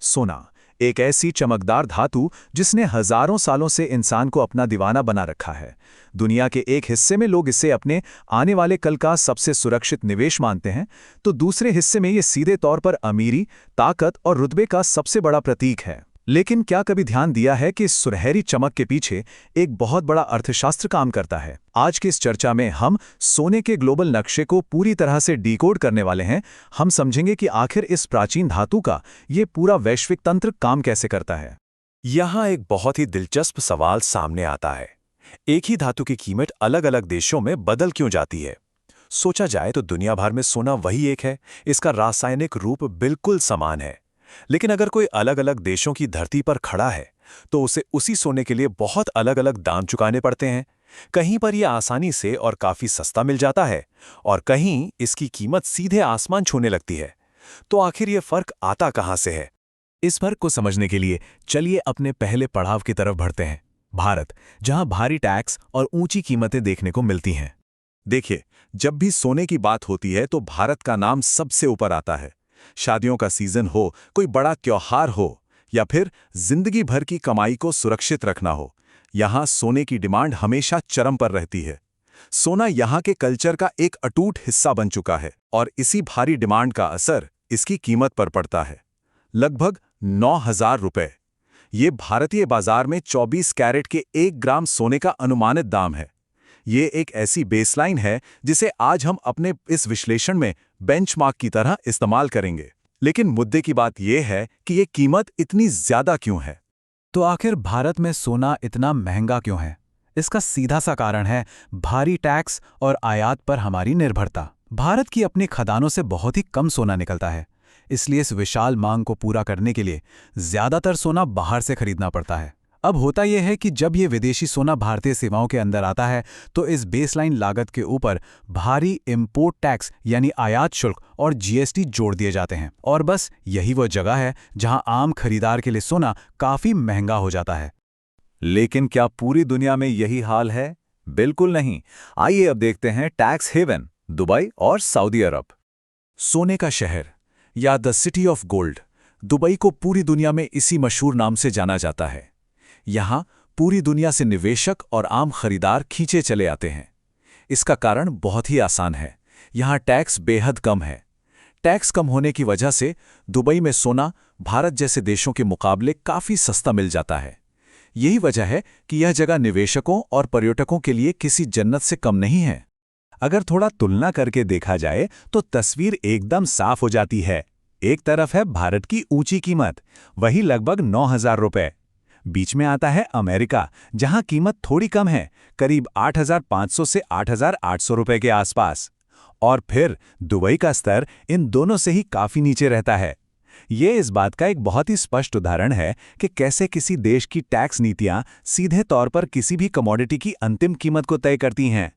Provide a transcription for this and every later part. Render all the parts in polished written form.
सोना एक ऐसी चमकदार धातु जिसने हजारों सालों से इंसान को अपना दीवाना बना रखा है। दुनिया के एक हिस्से में लोग इसे अपने आने वाले कल का सबसे सुरक्षित निवेश मानते हैं, तो दूसरे हिस्से में ये सीधे तौर पर अमीरी, ताकत और रुतबे का सबसे बड़ा प्रतीक है। लेकिन क्या कभी ध्यान दिया है कि इस सुनहरी चमक के पीछे एक बहुत बड़ा अर्थशास्त्र काम करता है? आज की इस चर्चा में हम सोने के ग्लोबल नक्शे को पूरी तरह से डिकोड करने वाले हैं। हम समझेंगे कि आखिर इस प्राचीन धातु का ये पूरा वैश्विक तंत्र काम कैसे करता है। यहाँ एक बहुत ही दिलचस्प सवाल सामने आता है। एक ही धातु की कीमत अलग अलग देशों में बदल क्यों जाती है? सोचा जाए तो दुनिया भर में सोना वही एक है, इसका रासायनिक रूप बिल्कुल समान है। लेकिन अगर कोई अलग अलग देशों की धरती पर खड़ा है तो उसे उसी सोने के लिए बहुत अलग अलग दाम चुकाने पड़ते हैं। कहीं पर यह आसानी से और काफी सस्ता मिल जाता है और कहीं इसकी कीमत सीधे आसमान छूने लगती है। तो आखिर यह फर्क आता कहां से है? इस फर्क को समझने के लिए चलिए अपने पहले पड़ाव की तरफ बढ़ते हैं, भारत, जहां भारी टैक्स और ऊंची कीमतें देखने को मिलती हैं। देखिए, जब भी सोने की बात होती है तो भारत का नाम सबसे ऊपर आता है। शादियों का सीजन हो, कोई बड़ा त्योहार हो या फिर जिंदगी भर की कमाई को सुरक्षित रखना हो, यहां सोने की डिमांड हमेशा चरम पर रहती है। सोना यहां के कल्चर का एक अटूट हिस्सा बन चुका है और इसी भारी डिमांड का असर इसकी कीमत पर पड़ता है। लगभग 9,000 रुपए ये भारतीय बाजार में 24 कैरेट के 1 ग्राम सोने का अनुमानित दाम है। ये एक ऐसी बेसलाइन है जिसे आज हम अपने इस विश्लेषण में बेंचमार्क की तरह इस्तेमाल करेंगे। लेकिन मुद्दे की बात यह है कि ये कीमत इतनी ज्यादा क्यों है? तो आखिर भारत में सोना इतना महंगा क्यों है? इसका सीधा सा कारण है भारी टैक्स और आयात पर हमारी निर्भरता। भारत की अपनी खदानों से बहुत ही कम सोना निकलता है, इसलिए इस विशाल मांग को पूरा करने के लिए ज्यादातर सोना बाहर से खरीदना पड़ता है। अब होता यह है कि जब ये विदेशी सोना भारतीय सीमाओं के अंदर आता है तो इस बेसलाइन लागत के ऊपर भारी इंपोर्ट टैक्स यानी आयात शुल्क और जीएसटी जोड़ दिए जाते हैं, और बस यही वो जगह है जहां आम खरीदार के लिए सोना काफी महंगा हो जाता है। लेकिन क्या पूरी दुनिया में यही हाल है? बिल्कुल नहीं। आइए अब देखते हैं टैक्स हेवन दुबई और सऊदी अरब। सोने का शहर या the city of gold, Dubai को पूरी दुनिया में इसी मशहूर नाम से जाना जाता है। यहां पूरी दुनिया से निवेशक और आम खरीदार खींचे चले आते हैं। इसका कारण बहुत ही आसान है, यहां टैक्स बेहद कम है। टैक्स कम होने की वजह से दुबई में सोना भारत जैसे देशों के मुकाबले काफी सस्ता मिल जाता है। यही वजह है कि यह जगह निवेशकों और पर्यटकों के लिए किसी जन्नत से कम नहीं है। अगर थोड़ा तुलना करके देखा जाए तो तस्वीर एकदम साफ हो जाती है। एक तरफ है भारत की ऊंची कीमत, वही लगभग 9,000 रुपए। बीच में आता है अमेरिका, जहां कीमत थोड़ी कम है, करीब 8,500 से 8,800 रुपए के आसपास। और फिर दुबई का स्तर इन दोनों से ही काफी नीचे रहता है। ये इस बात का एक बहुत ही स्पष्ट उदाहरण है कि कैसे किसी देश की टैक्स नीतियां सीधे तौर पर किसी भी कमोडिटी की अंतिम कीमत को तय करती हैं।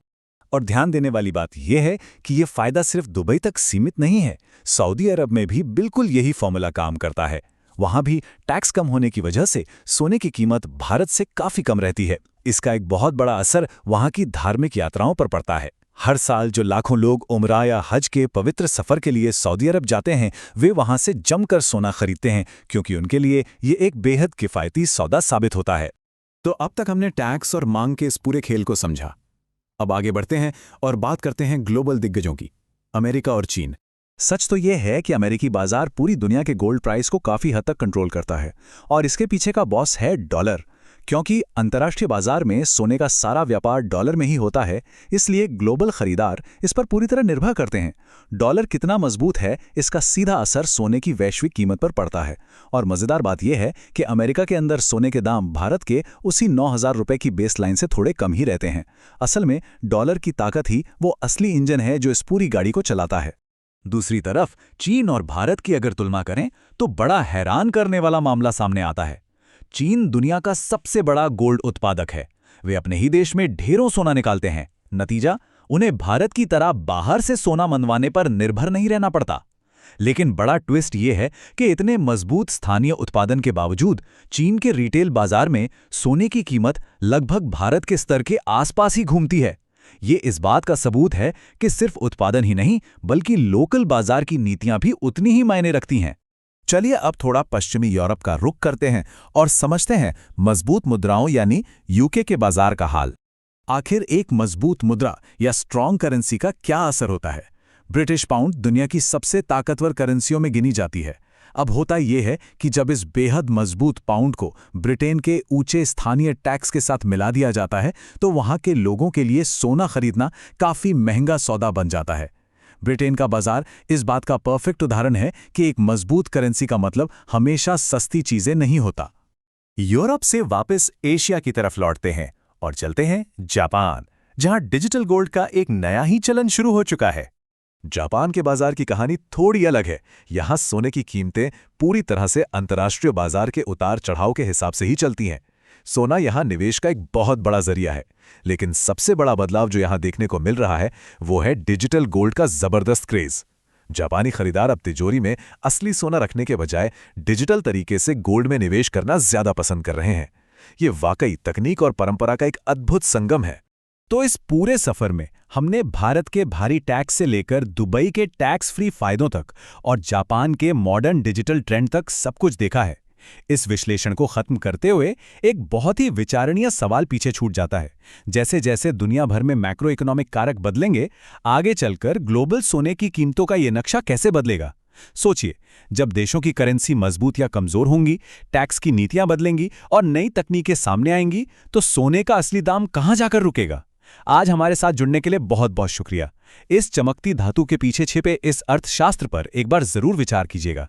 और ध्यान देने वाली बात यह है कि यह फायदा सिर्फ दुबई तक सीमित नहीं है, सऊदी अरब में भी बिल्कुल यही फॉर्मूला काम करता है। वहां भी टैक्स कम होने की वजह से सोने की कीमत भारत से काफी कम रहती है। इसका एक बहुत बड़ा असर वहां की धार्मिक यात्राओं पर पड़ता है। हर साल जो लाखों लोग उम्रा या हज के पवित्र सफर के लिए सऊदी अरब जाते हैं, वे वहां से जमकर सोना खरीदते हैं, क्योंकि उनके लिए ये एक बेहद किफायती सौदा साबित होता है। तो अब तक हमने टैक्स और मांग के इस पूरे खेल को समझा। अब आगे बढ़ते हैं और बात करते हैं ग्लोबल दिग्गजों की, अमेरिका और चीन। सच तो यह है कि अमेरिकी बाजार पूरी दुनिया के गोल्ड प्राइस को काफी हद तक कंट्रोल करता है, और इसके पीछे का बॉस है डॉलर। क्योंकि अंतर्राष्ट्रीय बाजार में सोने का सारा व्यापार डॉलर में ही होता है, इसलिए ग्लोबल खरीदार इस पर पूरी तरह निर्भर करते हैं। डॉलर कितना मजबूत है, इसका सीधा असर सोने की वैश्विक कीमत पर पड़ता है। और मजेदार बात यह है कि अमेरिका के अंदर सोने के दाम भारत के उसी 9,000 रुपए की बेसलाइन से थोड़े कम ही रहते हैं। असल में डॉलर की ताकत ही वो असली इंजन है जो इस पूरी गाड़ी को चलाता है। दूसरी तरफ चीन और भारत की अगर तुलना करें तो बड़ा हैरान करने वाला मामला सामने आता है। चीन दुनिया का सबसे बड़ा गोल्ड उत्पादक है। वे अपने ही देश में ढेरों सोना निकालते हैं। नतीजा, उन्हें भारत की तरह बाहर से सोना मंगवाने पर निर्भर नहीं रहना पड़ता। लेकिन बड़ा ट्विस्ट ये है कि इतने मजबूत स्थानीय उत्पादन के बावजूद चीन के रिटेल बाजार में सोने की कीमत लगभग भारत के स्तर के आसपास ही घूमती है। ये इस बात का सबूत है कि सिर्फ उत्पादन ही नहीं, बल्कि लोकल बाजार की नीतियां भी उतनी ही मायने रखती हैं। चलिए अब थोड़ा पश्चिमी यूरोप का रुख करते हैं और समझते हैं मजबूत मुद्राओं यानी यूके के बाजार का हाल। आखिर एक मजबूत मुद्रा या स्ट्रॉन्ग करेंसी का क्या असर होता है? ब्रिटिश पाउंड दुनिया की सबसे ताकतवर करेंसियों में गिनी जाती है। अब होता यह है कि जब इस बेहद मजबूत पाउंड को ब्रिटेन के ऊंचे स्थानीय टैक्स के साथ मिला दिया जाता है तो वहां के लोगों के लिए सोना खरीदना काफी महंगा सौदा बन जाता है। ब्रिटेन का बाजार इस बात का परफेक्ट उदाहरण है कि एक मजबूत करेंसी का मतलब हमेशा सस्ती चीजें नहीं होता। यूरोप से वापस एशिया की तरफ लौटते हैं और चलते हैं जापान, जहां डिजिटल गोल्ड का एक नया ही चलन शुरू हो चुका है। जापान के बाजार की कहानी थोड़ी अलग है। यहाँ सोने की कीमतें पूरी तरह से अंतर्राष्ट्रीय बाजार के उतार चढ़ाव के हिसाब से ही चलती हैं। सोना यहाँ निवेश का एक बहुत बड़ा जरिया है, लेकिन सबसे बड़ा बदलाव जो यहाँ देखने को मिल रहा है वो है डिजिटल गोल्ड का जबरदस्त क्रेज। जापानी खरीदार अब तिजोरी में असली सोना रखने के बजाय डिजिटल तरीके से गोल्ड में निवेश करना ज्यादा पसंद कर रहे हैं। ये वाकई तकनीक और परंपरा का एक अद्भुत संगम है। तो इस पूरे सफर में हमने भारत के भारी टैक्स से लेकर दुबई के टैक्स फ्री फायदों तक और जापान के मॉडर्न डिजिटल ट्रेंड तक सब कुछ देखा है। इस विश्लेषण को खत्म करते हुए एक बहुत ही विचारणीय सवाल पीछे छूट जाता है। जैसे जैसे दुनिया भर में मैक्रो इकोनॉमिक कारक बदलेंगे, आगे चलकर ग्लोबल सोने की कीमतों का ये नक्शा कैसे बदलेगा? सोचिए, जब देशों की करेंसी मजबूत या कमजोर होंगी, टैक्स की नीतियां बदलेंगी और नई तकनीकें सामने आएंगी, तो सोने का असली दाम कहां जाकर रुकेगा? आज हमारे साथ जुड़ने के लिए बहुत बहुत शुक्रिया। इस चमकती धातु के पीछे छिपे इस अर्थशास्त्र पर एक बार जरूर विचार कीजिएगा।